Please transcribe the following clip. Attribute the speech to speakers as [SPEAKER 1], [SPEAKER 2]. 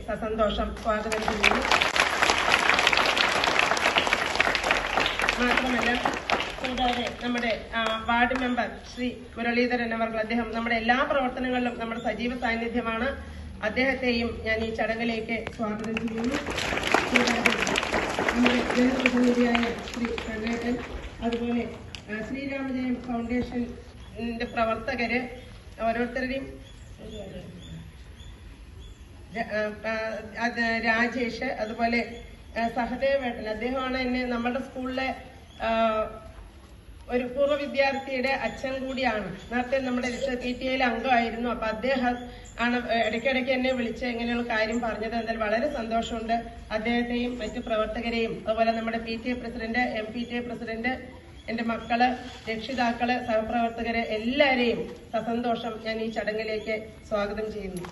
[SPEAKER 1] സസന്തോഷം സ്വാഗതം ചെയ്യുന്നു. മാത്രമല്ല കൂടാതെ നമ്മുടെ വാർഡ് മെമ്പർ ശ്രീ മുരളീധരൻ അവർ അദ്ദേഹം നമ്മുടെ എല്ലാ പ്രവർത്തനങ്ങളിലും നമ്മുടെ സജീവ സാന്നിധ്യമാണ്. അദ്ദേഹത്തെയും ഞാൻ ഈ ചടങ്ങിലേക്ക് സ്വാഗതം ചെയ്യുന്നു. കൂടാതെ നമ്മുടെ ജനപ്രതിനിധിയായ ശ്രീ കണ്ണേട്ടൻ, അതുപോലെ ശ്രീരാമജയം ഫൗണ്ടേഷന്റെ പ്രവർത്തകര് ഓരോരുത്തരുടെയും രാജേഷ്, അതുപോലെ സഹദേവേട്ടൻ, അദ്ദേഹമാണ് എന്നെ നമ്മുടെ സ്കൂളിലെ ഒരു പൂർവ്വ വിദ്യാർത്ഥിയുടെ അച്ഛൻ കൂടിയാണ്. നേരത്തെ നമ്മുടെ PTA അംഗമായിരുന്നു. അപ്പൊ അദ്ദേഹം ആണ് ഇടയ്ക്കിടയ്ക്ക് എന്നെ വിളിച്ച് ഇങ്ങനെയുള്ള കാര്യം പറഞ്ഞത്. എന്തായാലും വളരെ സന്തോഷമുണ്ട്. അദ്ദേഹത്തെയും മറ്റു പ്രവർത്തകരെയും അതുപോലെ നമ്മുടെ PTA പ്രസിഡന്റ്, MPTA പ്രസിഡന്റ്, എന്റെ മക്കള്, രക്ഷിതാക്കള്, സഹപ്രവർത്തകര് എല്ലാവരെയും സസന്തോഷം ഞാൻ ഈ ചടങ്ങിലേക്ക് സ്വാഗതം ചെയ്യുന്നു.